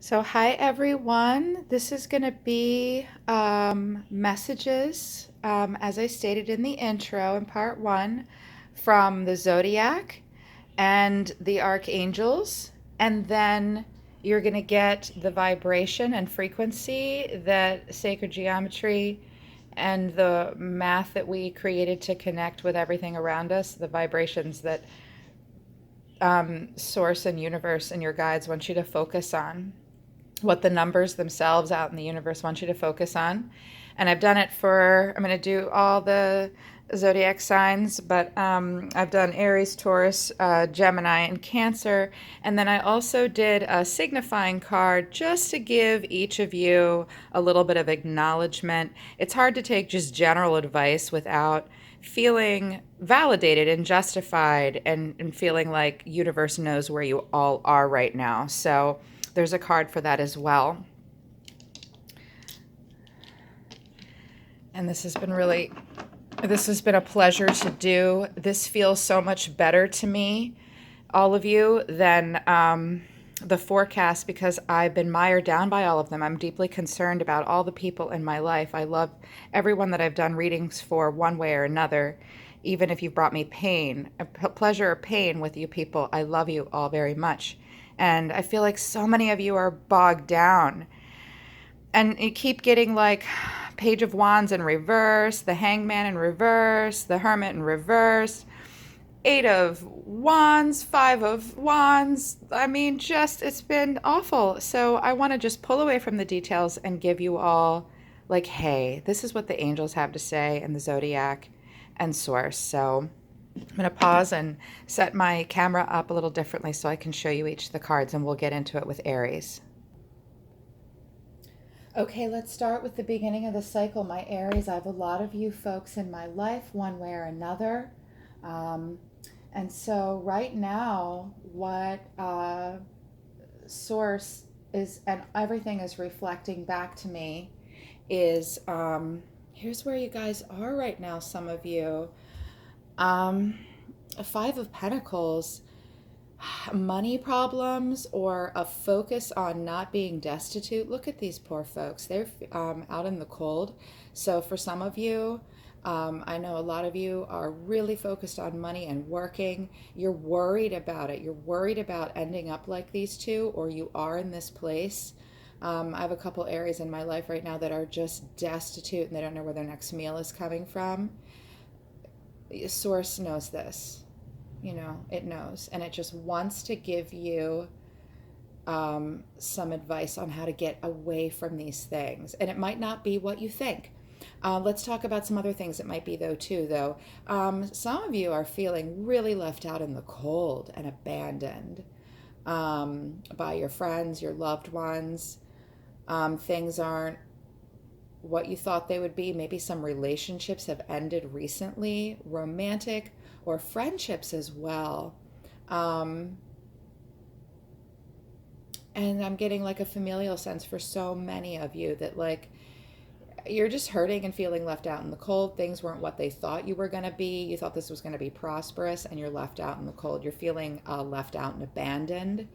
So, hi everyone. This is going to be messages, as I stated in the intro in part one, from the zodiac and the archangels. And then you're going to get the vibration and frequency that sacred geometry and the math that we created to connect with everything around us, the vibrations that source and universe and your guides want you to focus on, what the numbers themselves out in the universe want you to focus on. And I'm going to do all the zodiac signs, but I've done Aries, Taurus, Gemini, and Cancer. And then I also did a signifying card just to give each of you a little bit of acknowledgement. It's hard to take just general advice without feeling validated and justified and feeling like universe knows where you all are right now. So there's a card for that as well. And this has been a pleasure to do. This feels so much better to me, all of you, than the forecast, because I've been mired down by all of them. I'm deeply concerned about all the people in my life. I love everyone that I've done readings for one way or another, even if you've brought me pain, pleasure or pain with you people. I love you all very much. And I feel like so many of you are bogged down. And you keep getting like Page of Wands in reverse, the Hangman in reverse, the Hermit in reverse, Eight of Wands, Five of Wands. I mean, just it's been awful. So I want to just pull away from the details and give you all, like, hey, this is what the angels have to say and the zodiac and source. So I'm going to pause and set my camera up a little differently so I can show you each of the cards, and we'll get into it with Aries. Okay, let's start with the beginning of the cycle. My Aries, I have a lot of you folks in my life, one way or another. And so right now, what source is, and everything is reflecting back to me, is here's where you guys are right now, some of you. A Five of Pentacles, money problems or a focus on not being destitute. Look at these poor folks. They're out in the cold. So for some of you, I know a lot of you are really focused on money and working. You're worried about it. You're worried about ending up like these two, or you are in this place. I have a couple areas in my life right now that are just destitute and they don't know where their next meal is coming from. Source knows this. It knows, and it just wants to give you some advice on how to get away from these things. And it might not be what you think. Let's talk about some other things it might be, though. Some of you are feeling really left out in the cold and abandoned by your friends, your loved ones. Things aren't what you thought they would be. Maybe some relationships have ended recently, romantic or friendships as well. And I'm getting like a familial sense for so many of you that like you're just hurting and feeling left out in the cold. Things weren't what they thought you were going to be. You thought this was going to be prosperous and you're left out in the cold. You're feeling left out and abandoned.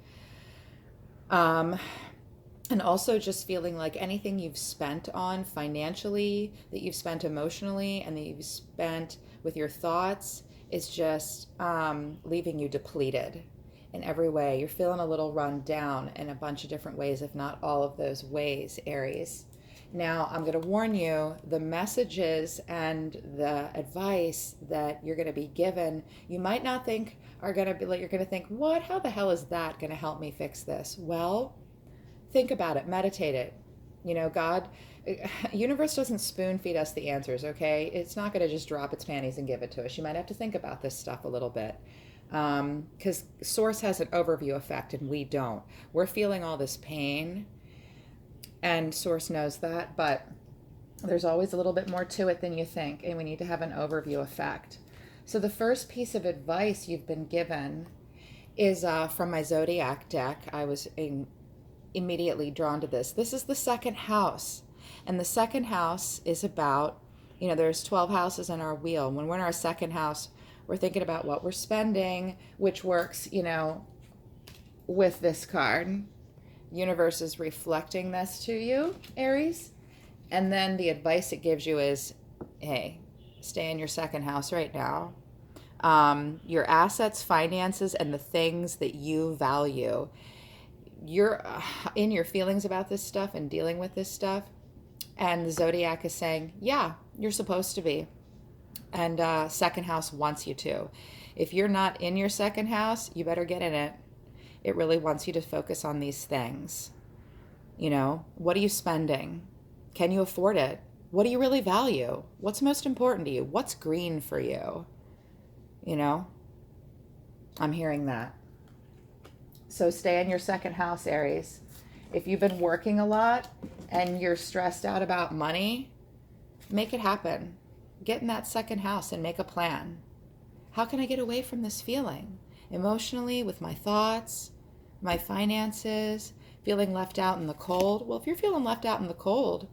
And also just feeling like anything you've spent on financially, that you've spent emotionally, and that you've spent with your thoughts is just leaving you depleted in every way. You're feeling a little run down in a bunch of different ways, if not all of those ways, Aries. Now, I'm going to warn you, the messages and the advice that you're going to be given, you might not think are going to be like, you're going to think, what? How the hell is that going to help me fix this? Well, think about it, meditate it. God, universe doesn't spoon feed us the answers, okay? It's not going to just drop its panties and give it to us. You might have to think about this stuff a little bit, because source has an overview effect and we don't. We're feeling all this pain and source knows that, but there's always a little bit more to it than you think, and we need to have an overview effect. So the first piece of advice you've been given is from my zodiac deck. I was immediately drawn to this. This is the second house. And the second house is about, there's 12 houses in our wheel. When we're in our second house, we're thinking about what we're spending, which works, with this card. Universe is reflecting this to you, Aries. And then the advice it gives you is, hey, stay in your second house right now. Your assets, finances, and the things that you value. You're in your feelings about this stuff and dealing with this stuff. And the zodiac is saying, yeah, you're supposed to be. And second house wants you to. If you're not in your second house, you better get in it. It really wants you to focus on these things. You know, what are you spending? Can you afford it? What do you really value? What's most important to you? What's green for you? You know, I'm hearing that. So stay in your second house, Aries. If you've been working a lot and you're stressed out about money, make it happen. Get in that second house and make a plan. How can I get away from this feeling? Emotionally, with my thoughts, my finances, feeling left out in the cold. Well, if you're feeling left out in the cold,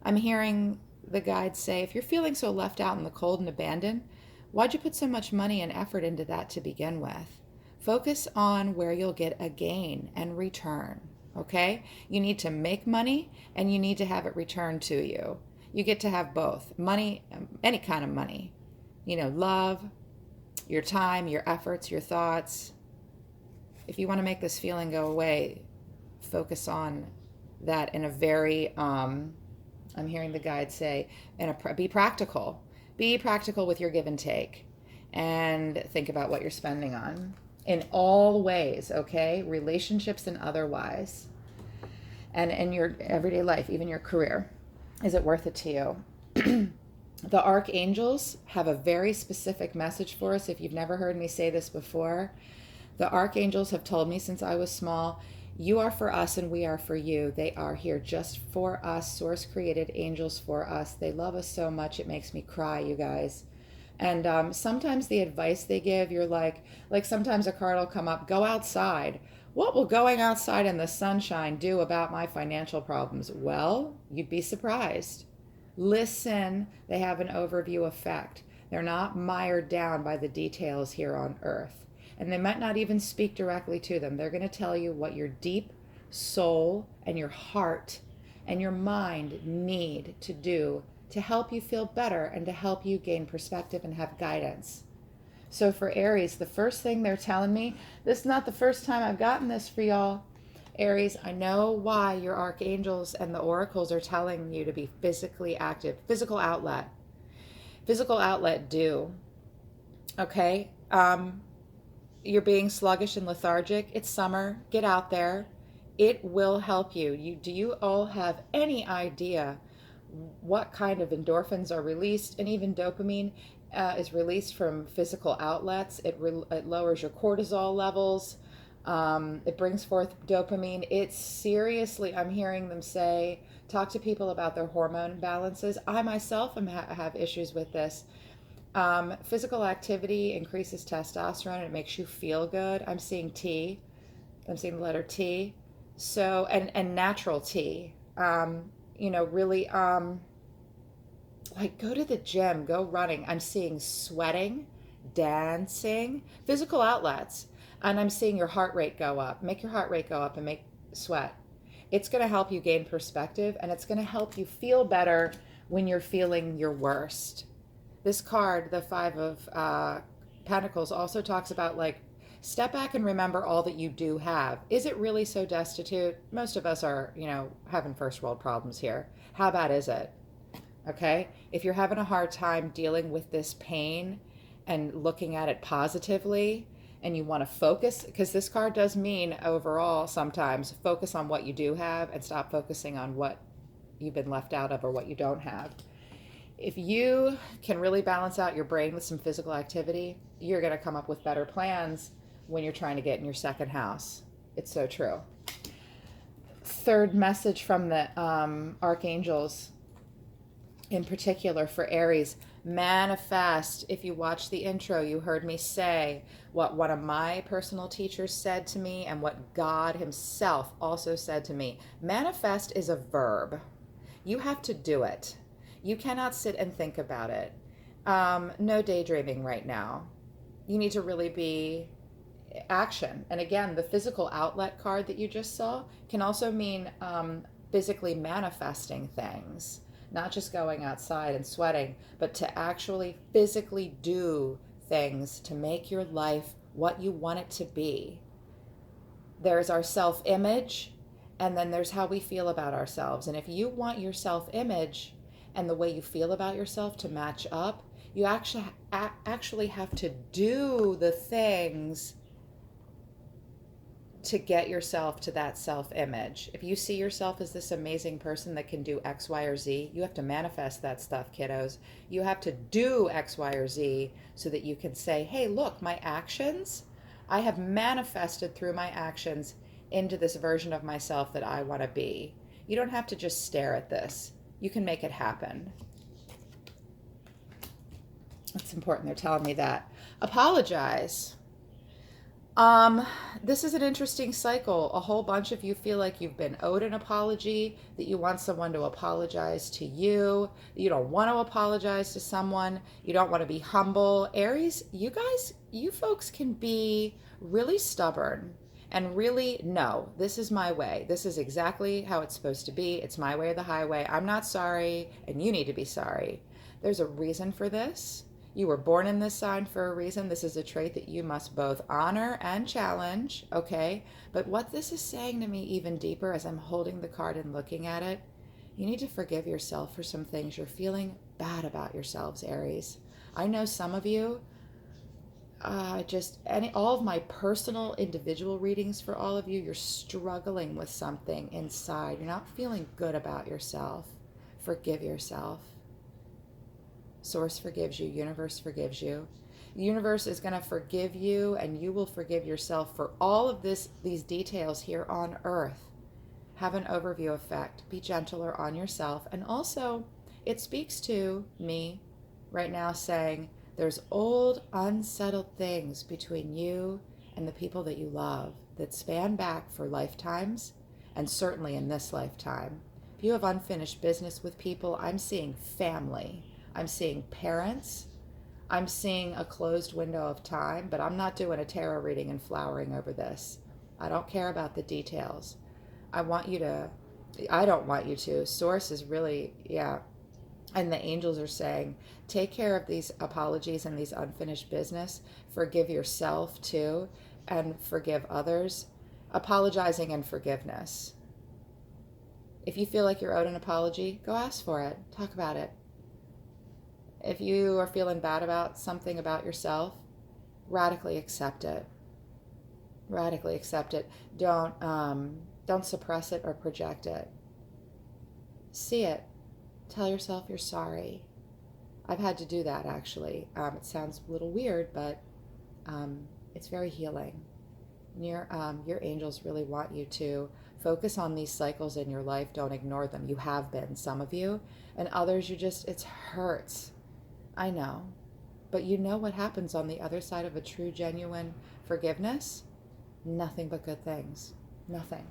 I'm hearing the guides say, if you're feeling so left out in the cold and abandoned, why'd you put so much money and effort into that to begin with? Focus on where you'll get a gain and return, okay? You need to make money and you need to have it returned to you. You get to have both. Money, any kind of money. You know, love, your time, your efforts, your thoughts. If you want to make this feeling go away, focus on that in a very, I'm hearing the guide say, be practical. Be practical with your give and take. And think about what you're spending on. In all ways, okay? Relationships and otherwise. And in your everyday life, even your career. Is it worth it to you? The archangels have a very specific message for us. If you've never heard me say this before, the archangels have told me since I was small, you are for us and we are for you. They are here just for us. Source created angels for us. They love us so much it makes me cry, you guys. And sometimes the advice they give, you're like sometimes a card will come up, go outside. What will going outside in the sunshine do about my financial problems? Well, you'd be surprised. Listen, they have an overview effect. They're not mired down by the details here on earth. And they might not even speak directly to them. They're going to tell you what your deep soul and your heart and your mind need to do to help you feel better and to help you gain perspective and have guidance. So for Aries, the first thing they're telling me, this is not the first time I've gotten this for y'all. Aries, I know why your archangels and the oracles are telling you to be physically active. Physical outlet. Physical outlet due. Okay? You're being sluggish and lethargic. It's summer. Get out there. It will help you. Do you all have any idea what kind of endorphins are released? And even dopamine is released from physical outlets. It lowers your cortisol levels. It brings forth dopamine. It's seriously, I'm hearing them say, talk to people about their hormone balances. I myself have issues with this. Physical activity increases testosterone and it makes you feel good. I'm seeing T. I'm seeing the letter T. So, and natural T. Really, like go to the gym, go running. I'm seeing sweating, dancing, physical outlets. And I'm seeing your heart rate go up. Make your heart rate go up and make sweat. It's going to help you gain perspective and it's going to help you feel better when you're feeling your worst. This card, the Five of Pentacles, also talks about like, step back and remember all that you do have. Is it really so destitute? Most of us are, having first world problems here. How bad is it? Okay? If you're having a hard time dealing with this pain and looking at it positively, and you want to focus, because this card does mean overall sometimes focus on what you do have and stop focusing on what you've been left out of or what you don't have. If you can really balance out your brain with some physical activity, you're going to come up with better plans when you're trying to get in your second house. It's so true. Third message from the archangels, in particular for Aries, manifest. If you watch the intro, you heard me say what one of my personal teachers said to me and what God himself also said to me. Manifest is a verb. You have to do it. You cannot sit and think about it. No daydreaming right now. You need to really be action. And again, the physical outlet card that you just saw can also mean physically manifesting things, not just going outside and sweating, but to actually physically do things to make your life what you want it to be. There's our self-image, and then there's how we feel about ourselves. And if you want your self-image and the way you feel about yourself to match up, you actually have to do the things to get yourself to that self-image. If you see yourself as this amazing person that can do X, Y, or Z, you have to manifest that stuff, kiddos. You have to do X, Y, or Z so that you can say, hey, look, my actions, I have manifested through my actions into this version of myself that I want to be. You don't have to just stare at this. You can make it happen. It's important they're telling me that. Apologize. This is an interesting cycle. A whole bunch of you feel like you've been owed an apology, that you want someone to apologize to you, that you don't want to apologize to someone, you don't want to be humble. Aries, you guys, you folks can be really stubborn and really, no, this is my way. This is exactly how it's supposed to be. It's my way or the highway. I'm not sorry, and you need to be sorry. There's a reason for this. You were born in this sign for a reason. This is a trait that you must both honor and challenge, okay? But what this is saying to me even deeper as I'm holding the card and looking at it, you need to forgive yourself for some things. You're feeling bad about yourselves, Aries. I know some of you, all of my personal individual readings for all of you, you're struggling with something inside. You're not feeling good about yourself. Forgive yourself. Source forgives you. Universe forgives you. The universe is going to forgive you, and you will forgive yourself for all of these details here on earth. Have an overview effect. Be gentler on yourself. And also, it speaks to me right now saying there's old, unsettled things between you and the people that you love that span back for lifetimes, and certainly in this lifetime. If you have unfinished business with people, I'm seeing family. I'm seeing parents. I'm seeing a closed window of time, but I'm not doing a tarot reading and flowering over this. I don't care about the details. I don't want you to. Source is really, yeah. And the angels are saying, take care of these apologies and these unfinished business. Forgive yourself too, and forgive others. Apologizing and forgiveness. If you feel like you're owed an apology, go ask for it. Talk about it. If you are feeling bad about something about yourself, radically accept it. Radically accept it. Don't suppress it or project it. See it. Tell yourself you're sorry. I've had to do that, actually. It sounds a little weird, but it's very healing. Your angels really want you to focus on these cycles in your life. Don't ignore them. You have been, some of you, and others it hurts. I know, but you know what happens on the other side of a true, genuine forgiveness? Nothing but good things. Nothing.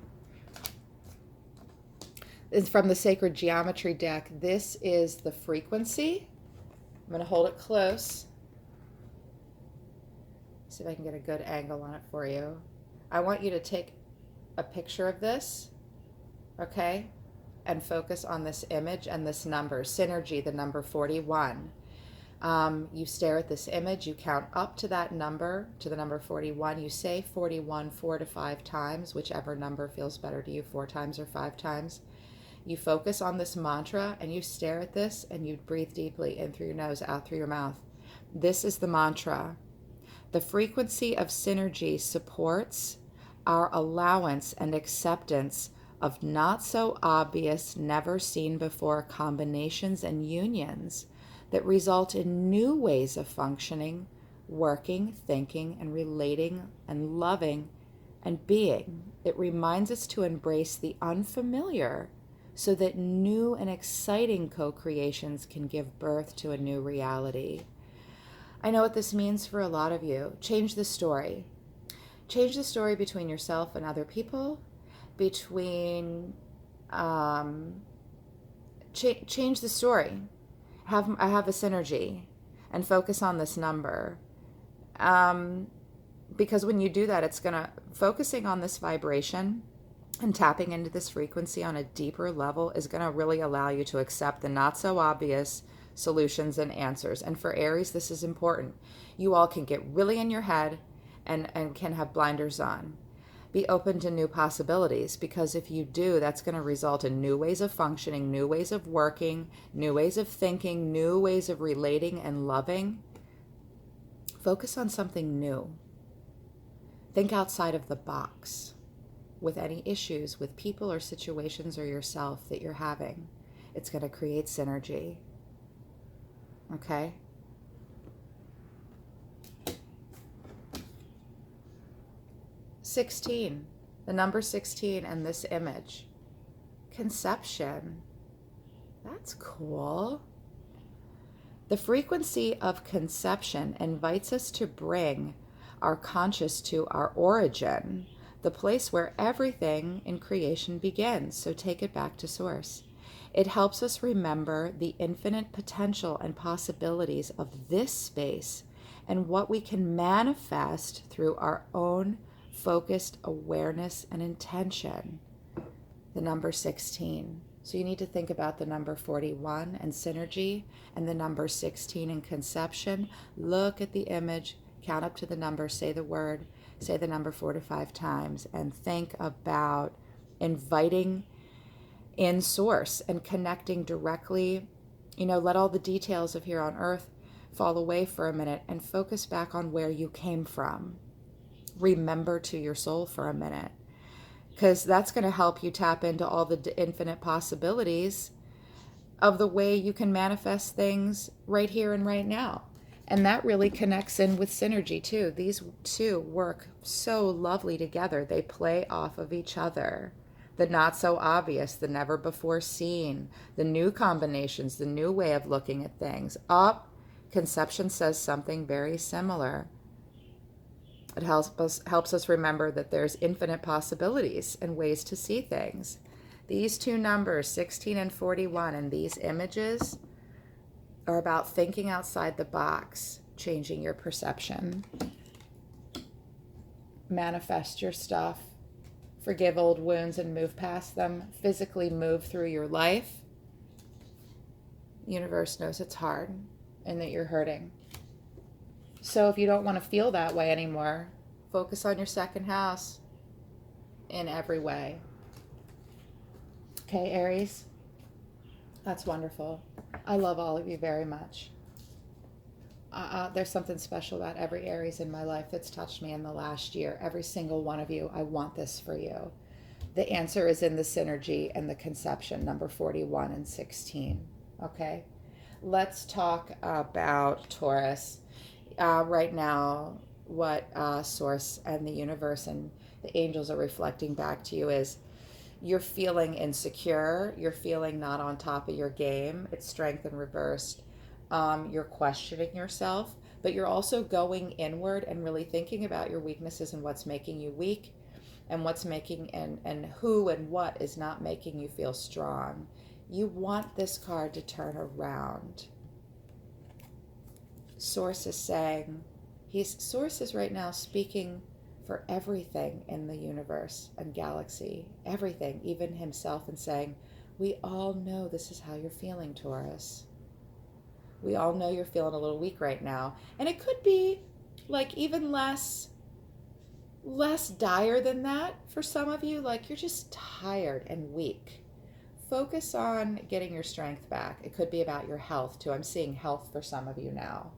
It's from the Sacred Geometry deck. This is the frequency. I'm going to hold it close. See if I can get a good angle on it for you. I want you to take a picture of this, okay? And focus on this image and this number. Synergy, the number 41. You stare at this image, you count up to that number, to the number 41. You say 41 4 to 5 times, whichever number feels better to you, 4 times or 5 times. You focus on this mantra and you stare at this and you breathe deeply in through your nose, out through your mouth. This is the mantra. The frequency of synergy supports our allowance and acceptance of not so obvious, never seen before combinations and unions that result in new ways of functioning, working, thinking, and relating, and loving, and being. It reminds us to embrace the unfamiliar so that new and exciting co-creations can give birth to a new reality. I know what this means for a lot of you. Change the story. Change the story between yourself and other people, between, change the story. I have a synergy and focus on this number. because when you do that, it's going to, focusing on this vibration and tapping into this frequency on a deeper level is going to really allow you to accept the not so obvious solutions and answers. And for Aries, this is important. You all can get really in your head and can have blinders on. Be open to new possibilities, because if you do, that's going to result in new ways of functioning, new ways of working, new ways of thinking, new ways of relating and loving. Focus on something new. Think outside of the box with any issues with people or situations or yourself that you're having. It's going to create synergy. Okay? '16, the number 16 and this image. Conception. That's cool. The frequency of conception invites us to bring our conscious to our origin, the place where everything in creation begins. So take it back to source. It helps us remember the infinite potential and possibilities of this space and what we can manifest through our own focused awareness and intention. The number 16. So you need to think about the number 41 and synergy and the number 16 and conception. Look at the image, count up to the number, say the word, say the number 4 to 5 times, and think about inviting in source and connecting directly. Let all the details of here on earth fall away for a minute and focus back on where you came from. Remember to your soul for a minute, because that's going to help you tap into all the infinite possibilities of the way you can manifest things right here and right now. And that really connects in with synergy too. These two work so lovely together. They play off of each other. The not so obvious, the never before seen, the new combinations, the new way of looking at things. Conception says something very similar. It helps us remember that there's infinite possibilities and ways to see things. These two numbers, 16 and 41, and these images are about thinking outside the box, changing your perception. Manifest your stuff. Forgive old wounds and move past them. Physically move through your life. The universe knows it's hard and that you're hurting. So if you don't want to feel that way anymore, focus on your second house in every way. Okay, Aries? That's wonderful. I love all of you very much. There's something special about every Aries in my life that's touched me in the last year. Every single one of you, I want this for you. The answer is in the synergy and the conception, number 41 and 16. Okay? Let's talk about Taurus. Right now, what Source and the universe and the angels are reflecting back to you is you're feeling insecure. You're feeling not on top of your game. It's strength in reversed. You're questioning yourself, but you're also going inward and really thinking about your weaknesses and what's making you weak and what's making and who and what is not making you feel strong. You want this card to turn around. Source is saying, Source is right now speaking for everything in the universe and galaxy, everything, even himself, and saying, we all know this is how you're feeling, Taurus. We all know you're feeling a little weak right now. And it could be like even less dire than that for some of you, like you're just tired and weak. Focus on getting your strength back. It could be about your health too. I'm seeing health for some of you now.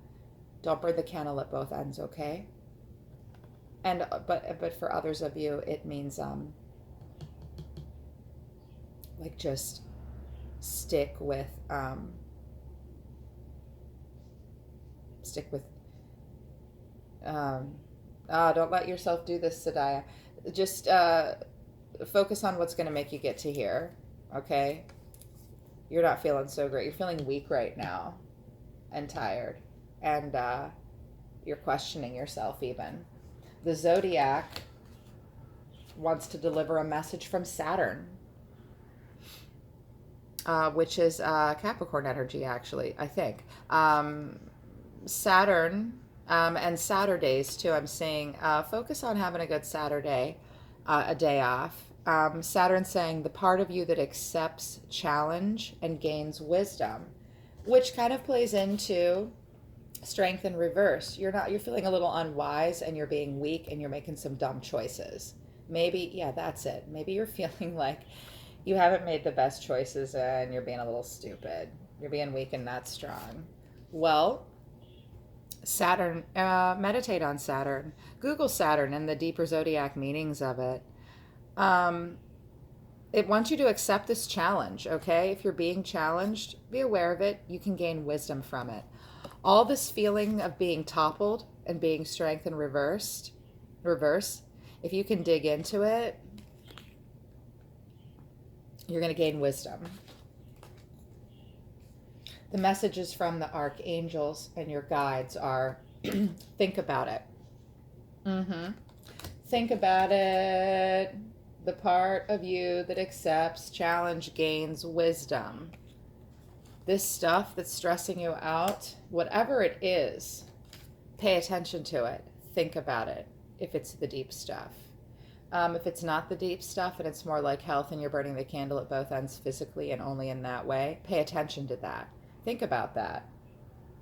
Don't burn the candle at both ends, okay? And but for others of you, it means like just stick with don't let yourself do this, Sadaya. Just focus on what's going to make you get to here, okay? You're not feeling so great. You're feeling weak right now and tired. And you're questioning yourself even. The zodiac wants to deliver a message from Saturn, which is Capricorn energy, actually, I think. Saturn And Saturdays too, I'm seeing focus on having a good Saturday, a day off. Saturn saying the part of you that accepts challenge and gains wisdom, which kind of plays into strength in reverse. You're feeling a little unwise and you're being weak and you're making some dumb choices. Maybe, yeah, that's it. Maybe you're feeling like you haven't made the best choices and you're being a little stupid. You're being weak and not strong. Well, Saturn, meditate on Saturn. Google Saturn and the deeper zodiac meanings of it. Um, it wants you to accept this challenge, okay? If you're being challenged, be aware of it. You can gain wisdom from it. All this feeling of being toppled and being strength and reverse, if you can dig into it, you're going to gain wisdom. The messages from the archangels and your guides are think about it. Think about it. The part of you that accepts challenge gains wisdom. This stuff that's stressing you out, whatever it is, pay attention to it. Think about it if it's the deep stuff. If it's not the deep stuff and it's more like health and you're burning the candle at both ends physically and only in that way, pay attention to that. Think about that.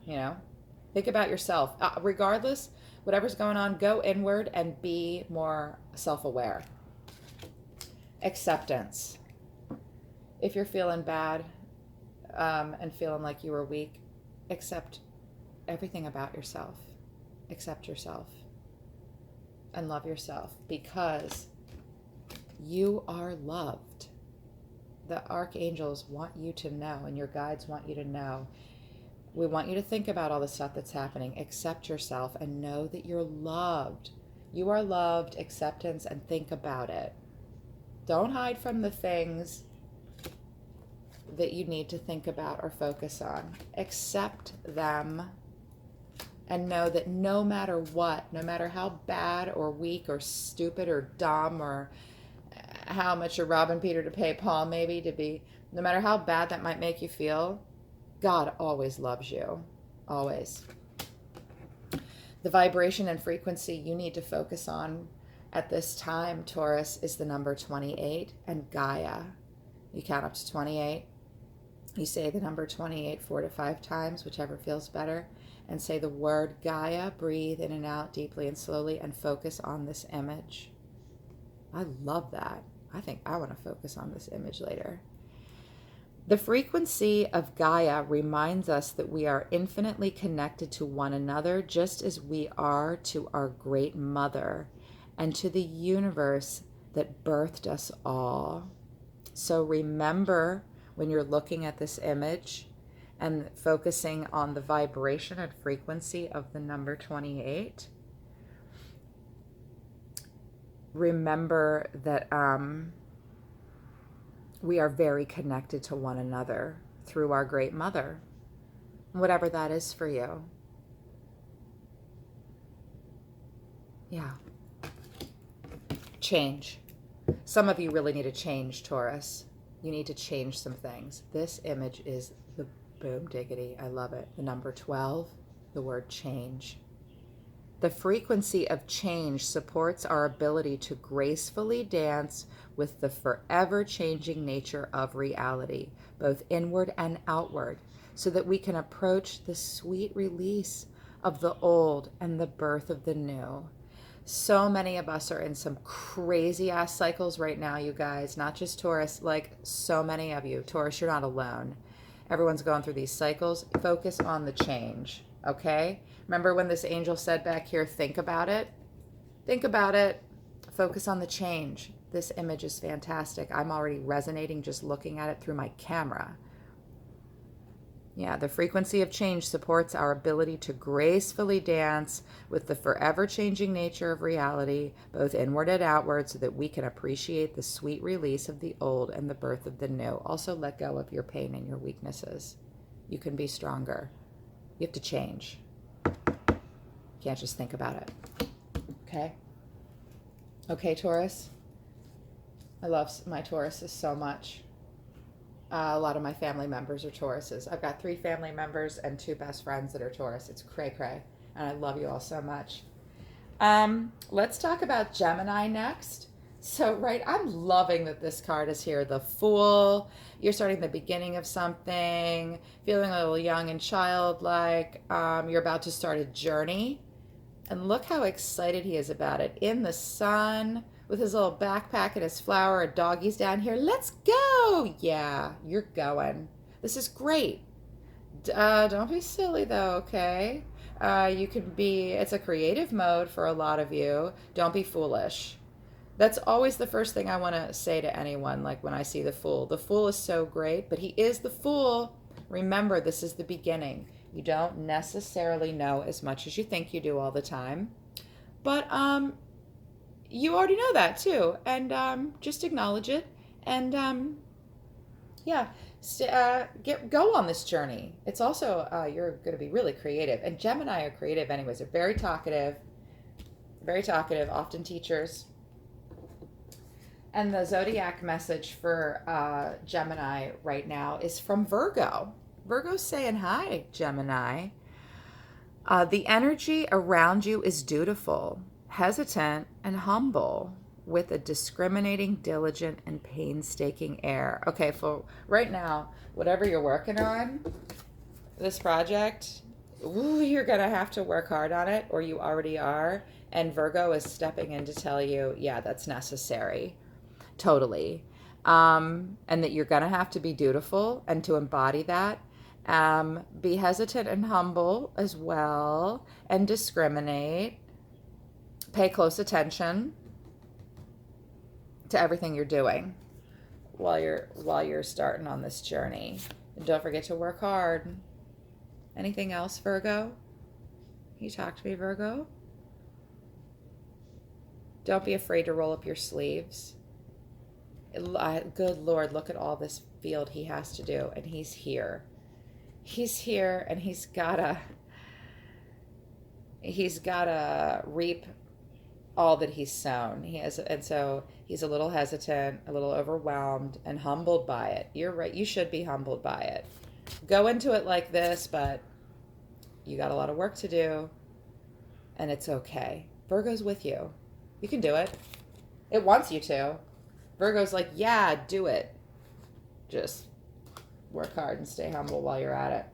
Think about yourself. Regardless, whatever's going on, go inward and be more self-aware. Acceptance. If you're feeling bad and feeling like you were weak, accept everything about yourself. Accept yourself and love yourself because you are loved. The archangels want you to know and your guides want you to know. We want you to think about all the stuff that's happening. Accept yourself and know that you're loved. You are loved, acceptance, and think about it. Don't hide from the things that you need to think about or focus on. Accept them and know that no matter what, no matter how bad or weak or stupid or dumb or how much you're robbing Peter to pay Paul maybe to be, no matter how bad that might make you feel, God always loves you. Always. The vibration and frequency you need to focus on at this time, Taurus, is the number 28 and Gaia. You count up to 28. You say the number 28 4 to 5 times, whichever feels better, and say the word Gaia. Breathe in and out deeply and slowly and focus on this image. I love that. I think I want to focus on this image later. The frequency of Gaia reminds us that we are infinitely connected to one another, just as we are to our great mother and to the universe that birthed us all. So remember, when you're looking at this image and focusing on the vibration and frequency of the number 28, remember that we are very connected to one another through our great mother, whatever that is for you. Yeah. Change. Some of you really need to change, Taurus. You need to change some things. This image is the boom diggity. I love it. The number 12, the word change. The frequency of change supports our ability to gracefully dance with the forever changing nature of reality, both inward and outward, so that we can approach the sweet release of the old and the birth of the new. So many of us are in some crazy ass cycles right now, you guys, not just Taurus, like so many of you. Taurus, you're not alone. Everyone's going through these cycles. Focus on the change, okay? Remember when this angel said back here, think about it? Think about it. Focus on the change. This image is fantastic. I'm already resonating just looking at it through my camera. Yeah, the frequency of change supports our ability to gracefully dance with the forever changing nature of reality, both inward and outward, so that we can appreciate the sweet release of the old and the birth of the new. Also, let go of your pain and your weaknesses. You can be stronger. You have to change. You can't just think about it. Okay? Okay, Taurus? I love my Tauruses so much. A lot of my family members are Tauruses. I've got 3 family members and 2 best friends that are Taurus. It's cray-cray. And I love you all so much. Let's talk about Gemini next. So, right, I'm loving that this card is here. The Fool. You're starting the beginning of something, feeling a little young and childlike. You're about to start a journey. And look how excited he is about it. In the sun, with his little backpack and his flower, a doggy's down here. Let's go. Yeah, you're going. This is great. Don't be silly though, okay? You can be, it's a creative mode for a lot of you. Don't be foolish. That's always the first thing I want to say to anyone, like when I see the Fool. The Fool is so great, but he is the Fool. Remember, this is the beginning. You don't necessarily know as much as you think you do all the time. But you already know that too. And just acknowledge it. And yeah, go on this journey. It's also, you're going to be really creative. And Gemini are creative anyways. They're very talkative, often teachers. And the zodiac message for Gemini right now is from Virgo. Virgo's saying, hi, Gemini. The energy around you is dutiful, hesitant, and humble, with a discriminating, diligent, and painstaking air. Okay, for right now, whatever you're working on, this project, you're going to have to work hard on it, or you already are. And Virgo is stepping in to tell you, yeah, that's necessary. Totally. And that you're going to have to be dutiful, and to embody that. Be hesitant and humble as well, and discriminate. Pay close attention to everything you're doing while you're starting on this journey. And don't forget to work hard. Anything else, Virgo? Can you talk to me, Virgo? Don't be afraid to roll up your sleeves. Good Lord, look at all this field he has to do, and he's here. He's here, and he's gotta reap all that he's sown. And so he's a little hesitant, a little overwhelmed, and humbled by it. You're right. You should be humbled by it. Go into it like this, but you got a lot of work to do, and it's okay. Virgo's with you. You can do it. It wants you to. Virgo's like, yeah, do it. Just work hard and stay humble while you're at it.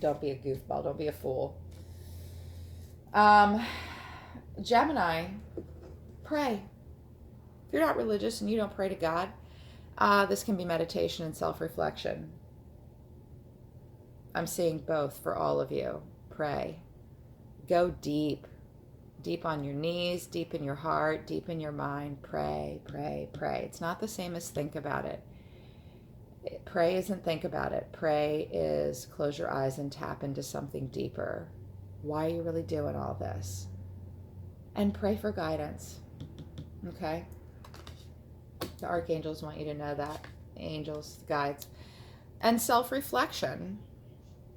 Don't be a goofball. Don't be a fool. Gemini, pray. If you're not religious and you don't pray to God, this can be meditation and self-reflection. I'm seeing both for all of you. Pray. Go deep. Deep on your knees, deep in your heart, deep in your mind. Pray, pray, pray. It's not the same as think about it. Pray isn't think about it. Pray is close your eyes and tap into something deeper. Why are you really doing all this? And pray for guidance. Okay? The archangels want you to know that. The angels, the guides. And self-reflection.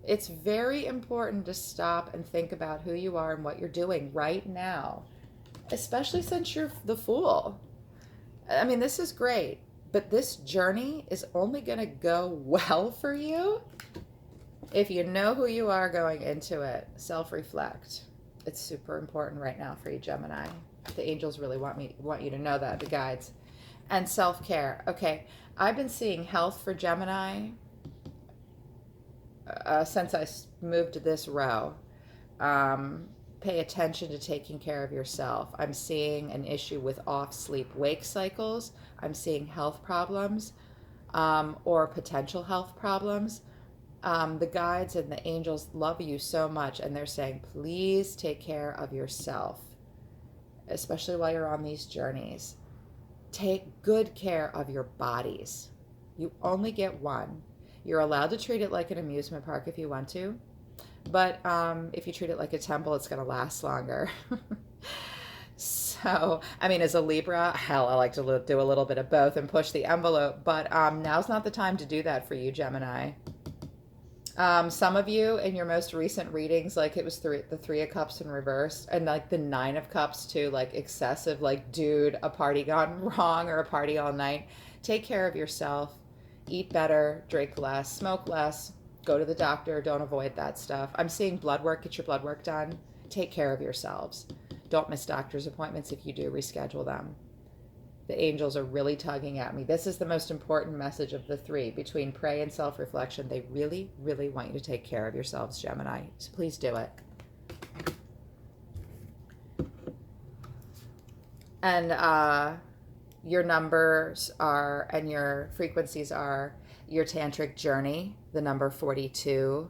It's very important to stop and think about who you are and what you're doing right now, especially since you're the Fool. I mean, this is great, but this journey is only going to go well for you if you know who you are going into it. Self-reflect. It's super important right now for you, Gemini. The angels really want you to know that, the guides. And self-care. Okay, I've been seeing health for Gemini since I moved to this row. Pay attention to taking care of yourself. I'm seeing an issue with off sleep-wake cycles. I'm seeing health problems or potential health problems. The guides and the angels love you so much, and they're saying, please take care of yourself, especially while you're on these journeys. Take good care of your bodies. You only get one. You're allowed to treat it like an amusement park if you want to, but if you treat it like a temple, it's going to last longer. So, I mean, as a Libra, hell, I like to do a little bit of both and push the envelope, but now's not the time to do that for you, Gemini. Some of you in your most recent readings, like it was the Three of Cups in reverse, and like the Nine of Cups too, like excessive, like, dude, a party gone wrong or a party all night. Take care of yourself. Eat better, drink less, smoke less, go to the doctor, don't avoid that stuff. I'm seeing blood work, get your blood work done. take care of yourselves. Don't miss doctor's appointments. If you do, reschedule them. The angels are really tugging at me. This is the most important message of the three. Between pray and self-reflection, they really, really want you to take care of yourselves, Gemini. So please do it. And your numbers are, and your frequencies are your tantric journey, the number 42.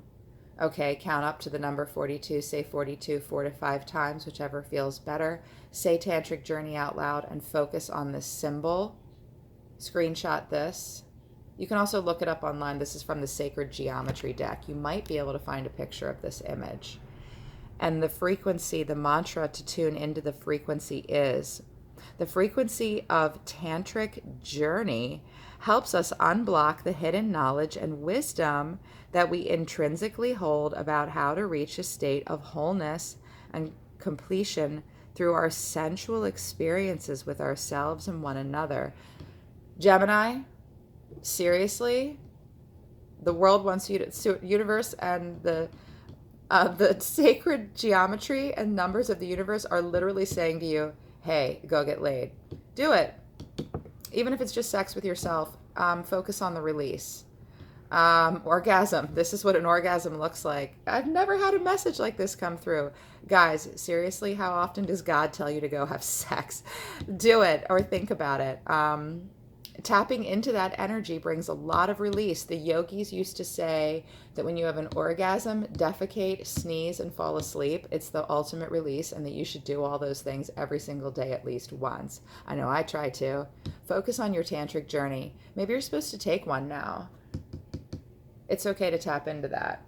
Okay, count up to the number 42. Say 42 4 to 5 times, whichever feels better. Say tantric journey out loud and focus on this symbol. Screenshot this. You can also look it up online. This is from the Sacred Geometry deck. You might be able to find a picture of this image. And the frequency, the mantra to tune into the frequency is, the frequency of tantric journey helps us unblock the hidden knowledge and wisdom that we intrinsically hold about how to reach a state of wholeness and completion through our sensual experiences with ourselves and one another. Gemini, seriously, the world wants you to, universe and the sacred geometry and numbers of the universe are literally saying to you, hey, go get laid. Do it. Even if it's just sex with yourself, focus on the release. Orgasm. This is what an orgasm looks like. I've never had a message like this come through. Guys, seriously, how often does God tell you to go have sex? Do it or think about it. Tapping into that energy brings a lot of release. The yogis used to say that when you have an orgasm, defecate, sneeze, and fall asleep, it's the ultimate release, and that you should do all those things every single day at least once. I know I try to. Focus on your tantric journey. Maybe you're supposed to take one now. It's okay to tap into that.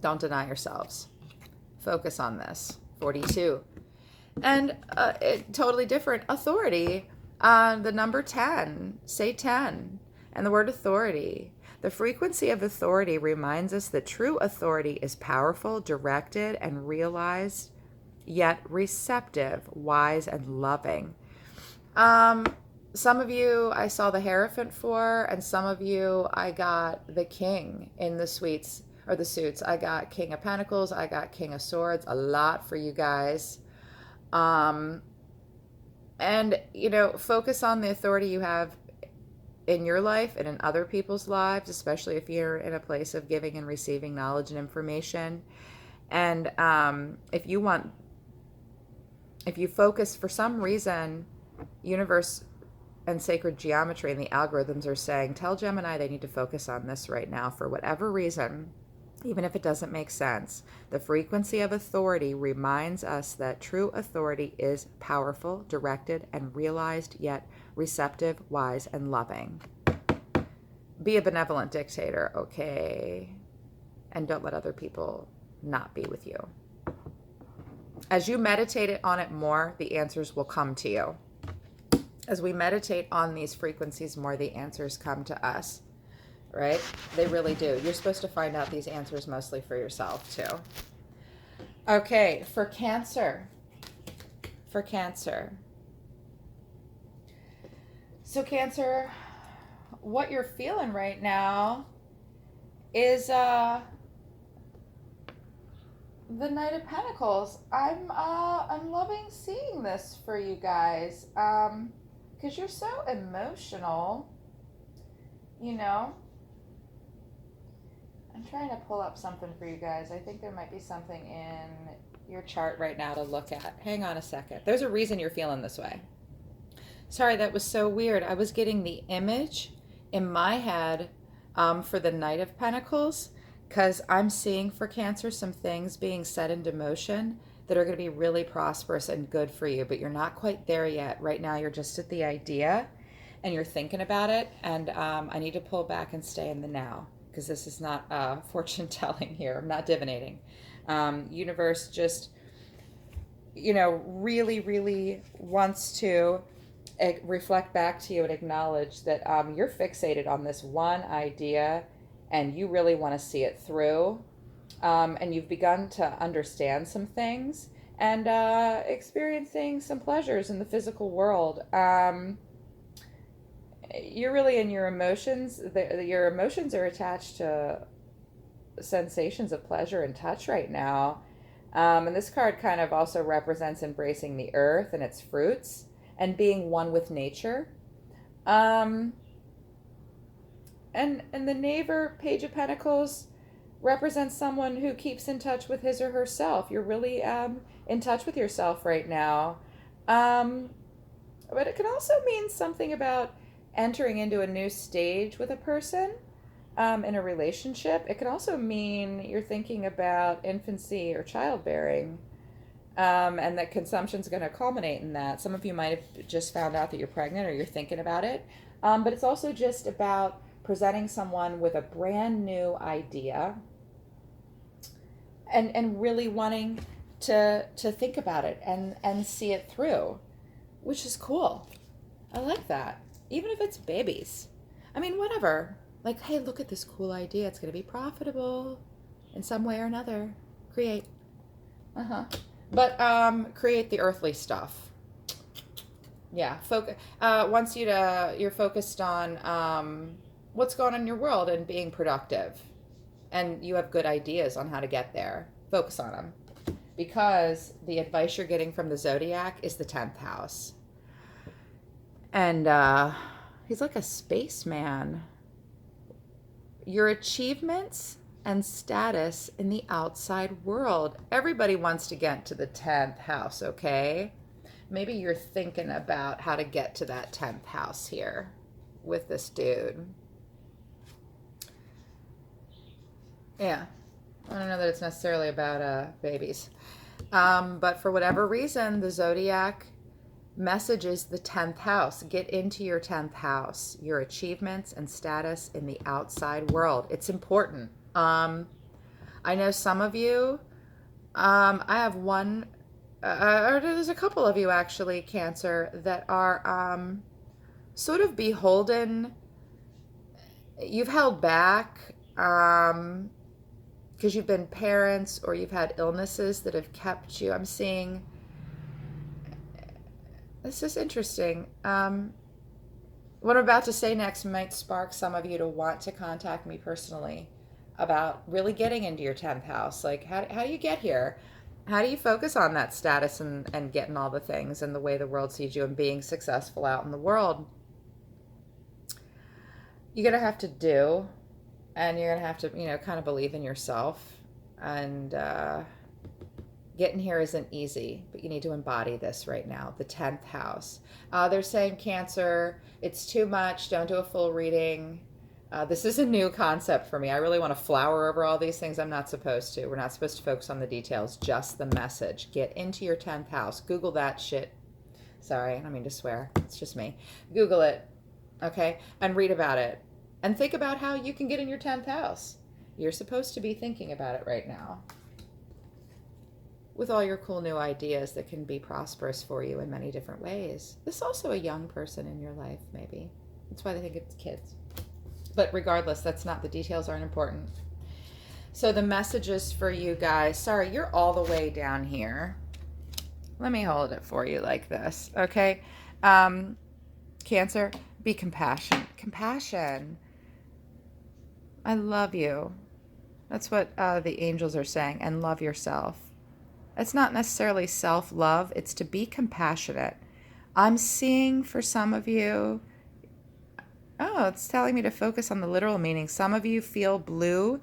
Don't deny yourselves. Focus on this. 42. And totally different. Authority. The number 10, say 10, and the word authority. The frequency of authority reminds us that true authority is powerful, directed, and realized, yet receptive, wise, and loving. Some of you I saw the Hierophant for, and some of you I got the King in the suites, or the suits. I got King of Pentacles, I got King of Swords, a lot for you guys. And, you know, focus on the authority you have in your life and in other people's lives, especially if you're in a place of giving and receiving knowledge and information. And if you focus, for some reason, universe and sacred geometry and the algorithms are saying, tell Gemini they need to focus on this right now for whatever reason. Even if it doesn't make sense, the frequency of authority reminds us that true authority is powerful, directed, and realized, yet receptive, wise, and loving. Be a benevolent dictator, okay? And don't let other people not be with you. As you meditate on it more, the answers will come to you. As we meditate on these frequencies more, the answers come to us. Right? They really do. You're supposed to find out these answers mostly for yourself, too. Okay, for Cancer. For Cancer. So, Cancer, what you're feeling right now is the Knight of Pentacles. I'm loving seeing this for you guys. Because you're so emotional, you know. I'm trying to pull up something for you guys. I think there might be something in your chart right now to look at. Hang on a second. There's a reason you're feeling this way. Sorry, that was so weird. I was getting the image in my head for the Knight of Pentacles, because I'm seeing for Cancer some things being set into motion that are going to be really prosperous and good for you, but you're not quite there yet. Right now, you're just at the idea and you're thinking about it, and I need to pull back and stay in the now, because this is not fortune telling here. I'm not divinating. Universe just, you know, really, really wants to reflect back to you and acknowledge that you're fixated on this one idea and you really want to see it through. And you've begun to understand some things and experiencing some pleasures in the physical world. You're really in your emotions. Your emotions are attached to sensations of pleasure and touch right now. And this card kind of also represents embracing the earth and its fruits and being one with nature. Um, and the Knave or Page of Pentacles represents someone who keeps in touch with his or herself. You're really in touch with yourself right now. Um, but it can also mean something about entering into a new stage with a person in a relationship. It can also mean you're thinking about infancy or childbearing, and that consumption's going to culminate in that. Some of you might have just found out that you're pregnant or you're thinking about it. But it's also just about presenting someone with a brand new idea and really wanting to think about it and see it through, which is cool. I like that. Even if it's babies. I mean, whatever. Like, hey, look at this cool idea. It's going to be profitable in some way or another. Create. But create the earthly stuff. Yeah. Wants you to, you're focused on what's going on in your world and being productive. And you have good ideas on how to get there. Focus on them. Because the advice you're getting from the zodiac is the 10th house. And he's like a spaceman. Your achievements and status in the outside world. Everybody wants to get to the 10th house, okay? Maybe you're thinking about how to get to that 10th house here with this dude. Yeah. I don't know that it's necessarily about babies. But for whatever reason, the zodiac messages the 10th house. Get into your 10th house, your achievements and status in the outside world. It's important. I know some of you, I have one, or there's a couple of you actually, Cancer, that are sort of beholden. You've held back because you've been parents or you've had illnesses that have kept you. I'm seeing, this is interesting. What I'm about to say next might spark some of you to want to contact me personally about really getting into your 10th house. Like, how do you get here? How do you focus on that status and getting all the things and the way the world sees you and being successful out in the world? You're going to have to do, and you're going to have to, kind of believe in yourself. And getting here isn't easy, but you need to embody this right now. The 10th house. They're saying, Cancer, it's too much. Don't do a full reading. This is a new concept for me. I really want to flower over all these things. I'm not supposed to. We're not supposed to focus on the details, just the message. Get into your 10th house. Google that shit. Sorry, I don't mean to swear. It's just me. Google it, okay? And read about it. And think about how you can get in your 10th house. You're supposed to be thinking about it right now. With all your cool new ideas that can be prosperous for you in many different ways. This is also a young person in your life, maybe. That's why they think it's kids. But regardless, that's not, the details aren't important. So the messages for you guys, sorry, you're all the way down here. Let me hold it for you like this, okay? Cancer, be compassionate. Compassion. I love you. That's what the angels are saying. And love yourself. It's not necessarily self-love. It's to be compassionate. I'm seeing for some of you, oh, it's telling me to focus on the literal meaning. Some of you feel blue